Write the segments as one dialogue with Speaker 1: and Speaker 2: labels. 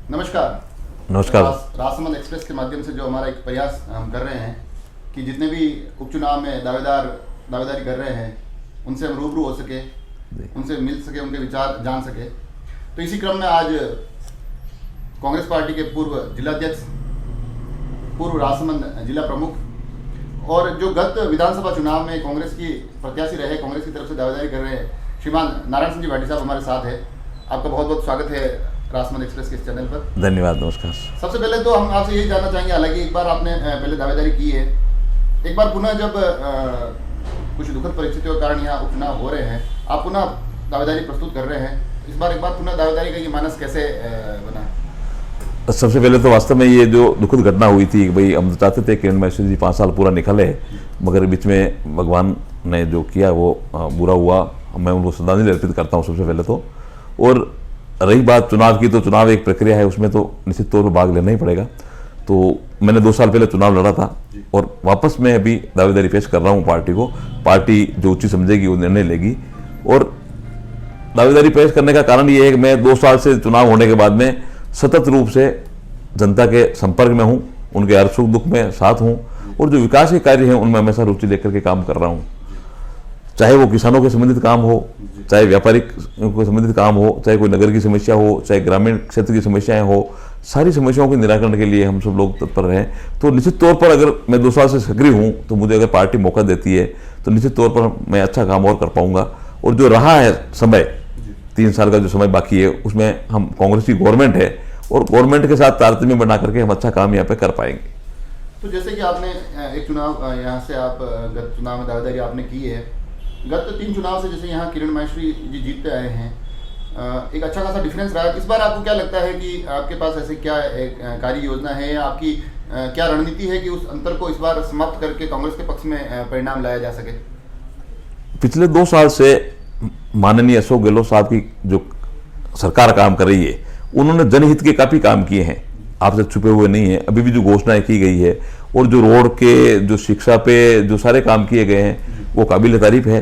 Speaker 1: नमस्कार।
Speaker 2: नमस्कार।
Speaker 1: राजसमंद एक्सप्रेस के माध्यम से जो हमारा एक प्रयास हम कर रहे हैं कि जितने भी उपचुनाव में दावेदारी कर रहे हैं उनसे हम रूबरू हो सके, उनसे मिल सके, उनके विचार जान सके। तो इसी क्रम में आज कांग्रेस पार्टी के पूर्व जिलाध्यक्ष, पूर्व राजसमंद जिला प्रमुख और जो गत विधानसभा चुनाव में कांग्रेस की प्रत्याशी रहे, कांग्रेस की तरफ से दावेदारी कर रहे हैं, श्रीमान नारायण सिंह जी भाटी साहब हमारे साथ है। आपका बहुत बहुत स्वागत है राजसमंद एक्सप्रेस के इस चैनल पर।
Speaker 2: धन्यवाद। नमस्कार।
Speaker 1: सबसे पहले तो हम आपसे यही जानना चाहेंगे, हालांकि एक बार आपने पहले दावेदारी की है, एक बार पुनः जब कुछ दुखद परिस्थितियों के कारण यहाँ उपचुनाव हो रहे हैं, आप पुनः दावेदारी प्रस्तुत कर रहे हैं, इस बार एक बार पुनः दावेदारी का ये मानस कैसे बना?
Speaker 2: सबसे पहले तो वास्तव में ये जो दुखद घटना हुई थी, भाई हम चाहते थे किरण महेश्वरी जी 5 साल पूरा निकले, मगर बीच में भगवान ने जो किया वो बुरा हुआ। मैं उनको श्रद्धांजलि अर्पित करता हूँ सबसे पहले तो। और रही बात चुनाव की, तो चुनाव एक प्रक्रिया है, उसमें तो निश्चित तौर पर भाग लेना ही पड़ेगा। तो मैंने 2 साल पहले चुनाव लड़ा था और वापस मैं अभी दावेदारी पेश कर रहा हूँ पार्टी को। पार्टी जो उचित समझेगी वो निर्णय लेगी। और दावेदारी पेश करने का कारण ये है कि मैं 2 साल से चुनाव होने के बाद में सतत रूप से जनता के संपर्क में हूँ, उनके हर सुख दुख में साथ हूँ और जो विकास के कार्य हैं उनमें हमेशा रुचि लेकर के काम कर रहा हूँ। चाहे वो किसानों के संबंधित काम हो, चाहे व्यापारिक को संबंधित काम हो, चाहे कोई नगर की समस्या हो, चाहे ग्रामीण क्षेत्र की समस्याएं हो, सारी समस्याओं के निराकरण के लिए हम सब लोग तत्पर हैं। तो निश्चित तौर पर अगर मैं 2 साल से सक्रिय हूँ तो मुझे अगर पार्टी मौका देती है तो निश्चित तौर पर मैं अच्छा काम और कर पाऊंगा। और जो रहा है समय, 3 साल का जो समय बाकी है, उसमें हम कांग्रेस की गवर्नमेंट है और गवर्नमेंट के साथ तारतम्य बना करके हम अच्छा काम यहाँ पे कर पाएंगे।
Speaker 1: तो जैसे कि आपने एक चुनाव यहाँ से आप गत चुनाव में दावेदारी आपने की है, गत 3 चुनाव से जैसे यहाँ किरण महेश्वरी जी जीतते आए हैं, एक अच्छा खासा डिफरेंस रहा है। इस बार आपको क्या लगता है कि आपके पास ऐसे क्या एक कार्य योजना है या आपकी क्या रणनीति है कि उस अंतर को इस बार समाप्त करके कांग्रेस के पक्ष में परिणाम लाया जा सके?
Speaker 2: पिछले 2 साल से माननीय अशोक गहलोत साहब की जो सरकार काम कर रही है, उन्होंने जनहित के काफी काम किए हैं, आपसे छुपे हुए नहीं है। अभी भी जो घोषणाएं की गई है और जो रोड के, जो शिक्षा पे जो सारे काम किए गए हैं वो काबिल तारीफ है।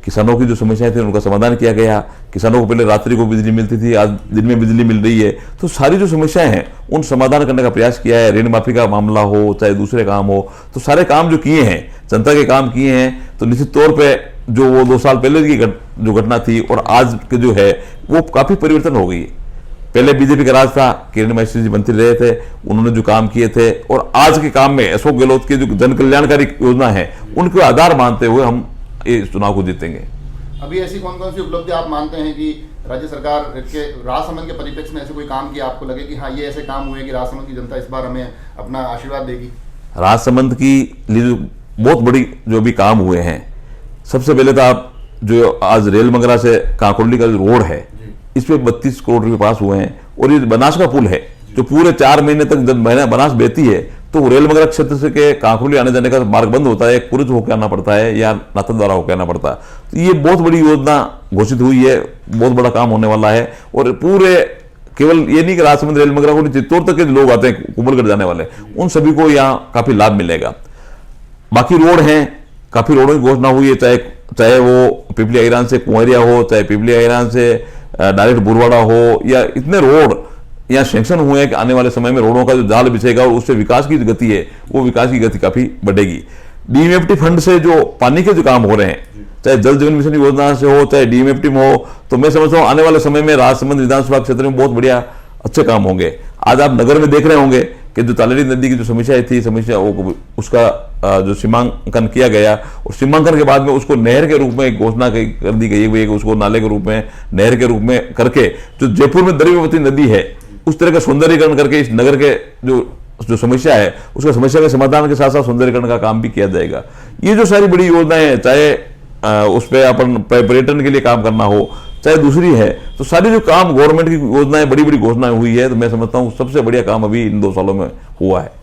Speaker 2: किसानों की जो समस्याएं थी उनका समाधान किया गया। किसानों को पहले रात्रि को बिजली मिलती थी, आज दिन में बिजली मिल रही है। तो सारी जो समस्याएं हैं उन समाधान करने का प्रयास किया है। ऋण माफी का मामला हो, चाहे दूसरे काम हो, तो सारे काम जो किए हैं, जनता के काम किए हैं। तो निश्चित तौर पर जो वो 2 साल पहले की जो घटना थी और आज के जो है वो काफी परिवर्तन हो गई है। पहले बीजेपी का राज था, किरण महेश्वरी जी मंत्री रहे थे, उन्होंने जो काम किए थे और आज के काम में अशोक गहलोत के जो जन कल्याणकारी योजना है उनको आधार मानते हुए हम इस चुनाव को जीतेंगे।
Speaker 1: अभी ऐसी कौन कौन सी उपलब्धि आप मानते हैं कि राज्य सरकार के राजसमंद के परिप्रेक्ष्य में ऐसे कोई काम किया आपको लगे कि हाँ ये ऐसे काम हुए कि राजसमंद की जनता इस बार हमें अपना आशीर्वाद देगी? राजसमंद
Speaker 2: की लिए जो बहुत बड़ी जो भी काम हुए हैं, सबसे पहले तो आप जो आज रेल मंगरा से कांकुरली का जो रोड है, इस पे 32 करोड़ रुपए पास हुए हैं। और ये बनास का पुल है जो पूरे 4 महीने तक जब बनास बहती है तो रेल मंगरा क्षेत्र से के कांकुरली आने जाने का मार्ग बंद होता है, कुरुच होकर आना पड़ता है या नाथन द्वारा होकर आना पड़ता है। तो ये बहुत बड़ी योजना घोषित हुई है, बहुत बड़ा काम होने वाला है। और पूरे केवल ये नहीं कि राजसमंद रेल मंगरा को, चित्तौड़ तक के लोग आते हैं कुंभलगढ़ जाने वाले, उन सभी को यहाँ काफी लाभ मिलेगा। बाकी रोड हैं, काफी रोडों की घोषणा हुई है, चाहे वो पिपली आईरान से कुंवरिया हो, चाहे पिपली आईरान से डायरेक्ट बुरवाड़ा हो, या इतने रोड यहाँ सैंक्शन हुए हैं कि आने वाले समय में रोडों का जो जाल बिछेगा और उससे विकास की गति है वो विकास की गति काफी बढ़ेगी। डीएमएफटी फंड से जो पानी के जो काम हो रहे हैं, चाहे जल जीवन मिशन योजना से हो, चाहे डीएमएफटी में हो, तो मैं समझता हूँ आने वाले समय में राजसमंद विधानसभा क्षेत्र में बहुत बढ़िया अच्छे काम होंगे। आज आप नगर में देख रहे होंगे कि जो तालेरी नदी की जो समस्या थी, उसका जो सीमांकन किया गया और सीमांकन के बाद में उसको नहर के रूप में घोषणा कर दी गई है, उसको नाले के रूप में, नहर के रूप में करके जो जयपुर में द्रव्यवती नदी है उस तरह का सौंदर्यीकरण करके इस नगर के जो समस्या है उसका समस्या के समाधान के साथ साथ सौंदर्यीकरण का काम भी किया जाएगा। ये जो सारी बड़ी योजनाएं हैं, चाहे उस पर अपन पर्यटन के लिए काम करना हो, चाहे दूसरी है, तो सारी जो काम गवर्नमेंट की योजनाएं, बड़ी बड़ी घोषणाएं हुई है, तो मैं समझता हूँ सबसे बढ़िया काम अभी इन 2 सालों में हुआ है।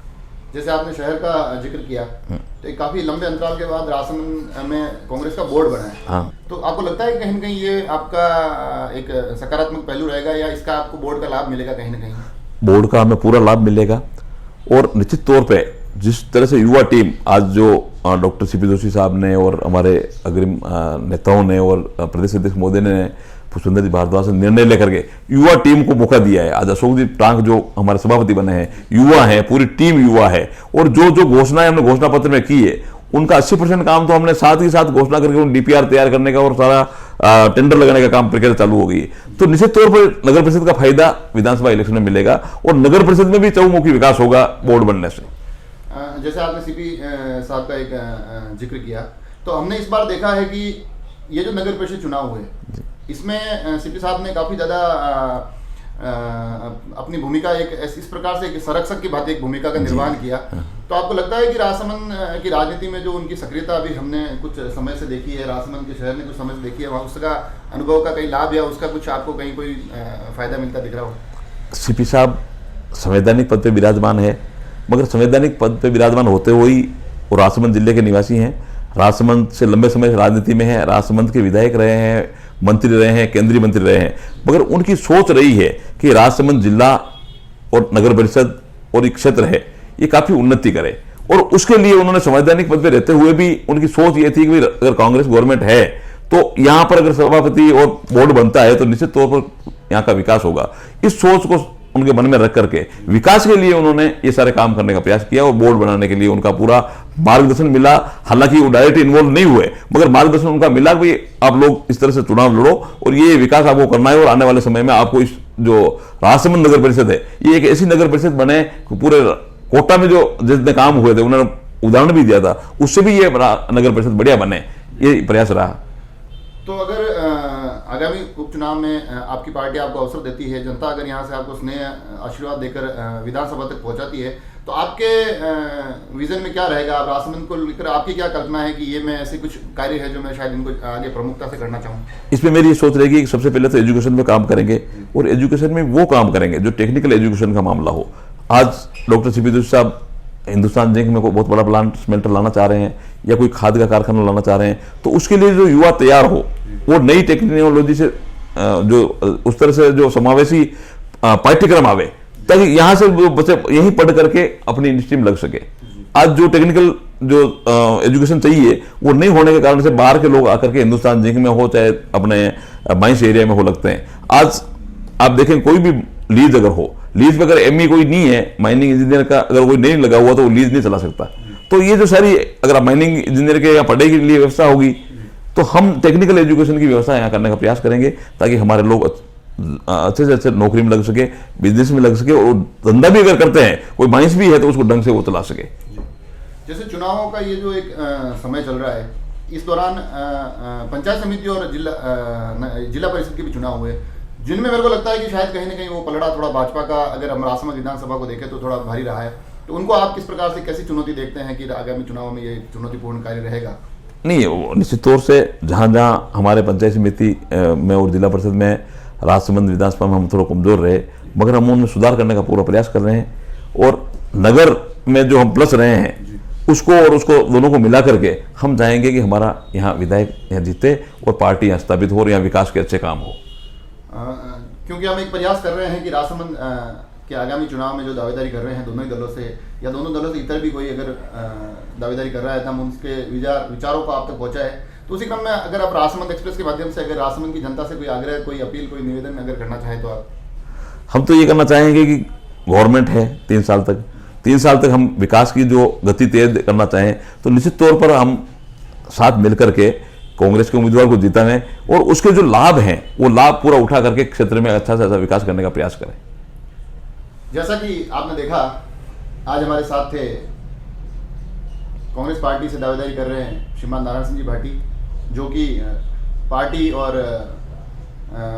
Speaker 1: जैसे आपने शहर का जिक्र किया, तो एक काफी लंबे अंतराल के बाद राजसमंद में कांग्रेस का बोर्ड बना है।
Speaker 2: हाँ।
Speaker 1: तो आपको लगता है कहीं ना कहीं ये आपका एक सकारात्मक पहलू रहेगा या इसका आपको बोर्ड का लाभ मिलेगा? कहीं ना कहीं
Speaker 2: बोर्ड का हमें पूरा लाभ मिलेगा और निश्चित तौर पे जिस तरह से युवा टीम आज जो डॉक्टर सीपी जोशी साहब ने और हमारे अग्रिम नेताओं ने और प्रदेश अध्यक्ष महोदय ने पुष्पेंद्र जी भारद्वाज ने निर्णय लेकर के युवा टीम को मौका दिया है। आज अशोक जी टांग जो हमारे सभापति बने हैं, युवा हैं, पूरी टीम युवा है, और जो जो घोषणाएं हमने घोषणा पत्र में की है उनका 80% काम तो हमने साथ ही साथ घोषणा करके उन डीपीआर तैयार करने का और सारा टेंडर लगाने का काम प्रक्रिया चालू हो गई है। तो निश्चित तौर पर नगर परिषद का फायदा विधानसभा इलेक्शन में मिलेगा और नगर परिषद में भी चहुमुखी विकास होगा बोर्ड बनने से।
Speaker 1: जैसे आपने सीपी साहब का एक जिक्र किया, तो हमने इस बार देखा है कि ये जो नगर परिषद चुनाव हुए इसमें सीपी साहब ने काफ़ी ज़्यादा अपनी भूमिका इस प्रकार से एक संरक्षक की भांति एक भूमिका का निर्वहन किया। तो आपको लगता है कि राजसमंद की राजनीति में जो उनकी सक्रियता अभी हमने कुछ समय से देखी है, राजसमंद के शहर ने कुछ समय से देखी है, वहाँ उसका अनुभव का कहीं लाभ या उसका कुछ आपको कहीं कोई फायदा मिलता दिख रहा हो?
Speaker 2: सीपी साहब संवैधानिक पद पे विराजमान है, मगर संवैधानिक पद पे विराजमान होते हुए ही वो राजसमंद जिले के निवासी हैं, राजसमंद से लंबे समय से राजनीति में हैं, राजसमंद के विधायक रहे हैं, मंत्री रहे हैं, केंद्रीय मंत्री रहे हैं, मगर उनकी सोच रही है कि राजसमंद जिला और नगर परिषद और एक क्षेत्र है ये काफी उन्नति करे, और उसके लिए उन्होंने संवैधानिक पद पे रहते हुए भी उनकी सोच ये थी कि अगर कांग्रेस गवर्नमेंट है तो यहाँ पर अगर सभापति और बोर्ड बनता है तो निश्चित तौर पर यहाँ का विकास होगा। इस सोच को उनके मन में रख करके विकास के लिए उन्होंने ये सारे काम करने का प्रयास किया और बोर्ड बनाने के लिए उनका पूरा मार्गदर्शन मिला। हालांकि वो डायरेक्ट इन्वॉल्व नहीं हुए, मगर मार्गदर्शन उनका मिला कि आप लोग इस तरह से चुनाव लड़ो और ये विकास आपको करना है, और आने वाले समय में आपको इस जो राजसमंद नगर परिषद है ये एक ऐसी नगर परिषद बने, पूरे कोटा में जो जितने काम हुए थे उन्होंने उदाहरण भी दिया था, उससे भी ये नगर परिषद बढ़िया बने, ये प्रयास रहा।
Speaker 1: तो अगर आगामी उपचुनाव में आपकी पार्टी आपको अवसर देती है, जनता अगर यहाँ से आपको स्नेह आशीर्वाद देकर विधानसभा तक पहुँचाती है, तो आपके विजन में क्या रहेगा? आप राजसमंद को लेकर आपकी क्या कल्पना है कि ये मैं ऐसे कुछ कार्य है जो मैं शायद इनको आगे प्रमुखता से करना चाहूँ?
Speaker 2: इसमें मेरी ये सोच रहेगी कि सबसे पहले तो एजुकेशन पे काम करेंगे, और एजुकेशन में वो काम करेंगे जो टेक्निकल एजुकेशन का मामला हो। आज डॉक्टर सीपी जोशी साहब हिंदुस्तान जिंक में कोई बहुत बड़ा प्लांट स्मेल्टर लाना चाह रहे हैं या कोई खाद का कारखाना लाना चाह रहे हैं, तो उसके लिए जो युवा तैयार हो वो नई टेक्नोलॉजी से जो उस तरह से जो समावेशी पाठ्यक्रम आवे, ताकि यहाँ से बच्चे यहीं पढ़ करके अपनी इंडस्ट्री में लग सके। आज जो टेक्निकल जो एजुकेशन चाहिए वो नहीं होने के कारण से बाहर के लोग आकर के हिंदुस्तान जिंक में हो चाहे अपने माइंस एरिया में हो लगते हैं। आज आप देखें कोई भी लीज अगर हो, लीज पे अगर एमई कोई नहीं है, माइनिंग इंजीनियर का अगर कोई नहीं लगा हुआ तो वो लीज नहीं चला सकता। तो ये जो सारी अगर आप माइनिंग इंजीनियर के यहाँ पढ़ाई के लिए व्यवस्था होगी तो हम टेक्निकल एजुकेशन की व्यवस्था यहाँ करने का प्रयास करेंगे, ताकि हमारे लोग अच्छे से अच्छे नौकरी में लग सके, बिजनेस में लग सके, और धंधा भी अगर करते हैं, कोई माइंस भी है तो उसको ढंग से वो चला सके।
Speaker 1: जैसे चुनावों का ये जो एक समय चल रहा है, इस दौरान पंचायत समिति और जिला परिषद के भी चुनाव हुए, जिनमें मेरे को लगता है कि शायद कहीं ना कहीं वो पलड़ा थोड़ा भाजपा का, अगर हम राजसमंद विधानसभा को देखें तो थोड़ा भारी रहा है। तो उनको आप किस प्रकार से कैसी चुनौती देखते हैं कि आगामी चुनाव में ये चुनौतीपूर्ण कार्य रहेगा?
Speaker 2: नहीं, वो निश्चित तौर से जहाँ जहाँ हमारे पंचायत समिति में और जिला परिषद में राजसमंद विधानसभा में हम थोड़ा कमजोर रहे, मगर हम उनमें सुधार करने का पूरा प्रयास कर रहे हैं, और नगर में जो हम प्लस रहे हैं उसको और उसको दोनों को मिला करके हम चाहेंगे कि हमारा यहाँ विधायक यहाँ जीते और पार्टी यहाँ स्थापित हो और यहाँ विकास के अच्छे काम हो।
Speaker 1: क्योंकि हम एक प्रयास कर रहे हैं कि राजसमंद के आगामी चुनाव में जो दावेदारी कर रहे हैं दोनों ही दलों से या दोनों दलों से इतर भी कोई अगर दावेदारी कर रहा है तो हम उसके विचारों को आप तक पहुँचाए। तो उसी क्रम में अगर आप राजसमंद एक्सप्रेस के माध्यम से अगर राजसमंद की जनता से कोई आग्रह, कोई अपील, कोई निवेदन अगर करना चाहें तो आप?
Speaker 2: हम तो ये करना चाहेंगे कि गवर्नमेंट है 3 साल तक हम विकास की जो गति तेज करना चाहें तो निश्चित तौर पर हम साथ मिलकर के कांग्रेस के उम्मीदवार को जिताएं और उसके जो लाभ हैं वो लाभ पूरा उठा करके क्षेत्र में अच्छा से अच्छा विकास करने का प्रयास करें।
Speaker 1: जैसा कि आपने देखा, आज हमारे साथ थे कांग्रेस पार्टी से दावेदारी कर रहे हैं श्रीमान नारायण सिंह जी भाटी, जो कि पार्टी और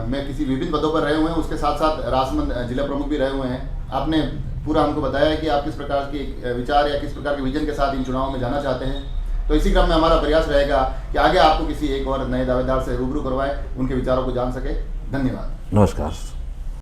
Speaker 1: में किसी विभिन्न पदों पर रहे हुए हैं, उसके साथ साथ राजसमंद जिला प्रमुख भी रहे हुए हैं। आपने पूरा हमको बताया कि आप किस प्रकार के विचार या किस प्रकार के विजन के साथ इन चुनावों में जाना चाहते हैं। तो इसी क्रम में हमारा प्रयास रहेगा कि आगे आपको किसी एक और नए दावेदार से रूबरू करवाएं, उनके विचारों को जान सके। धन्यवाद।
Speaker 2: नमस्कार।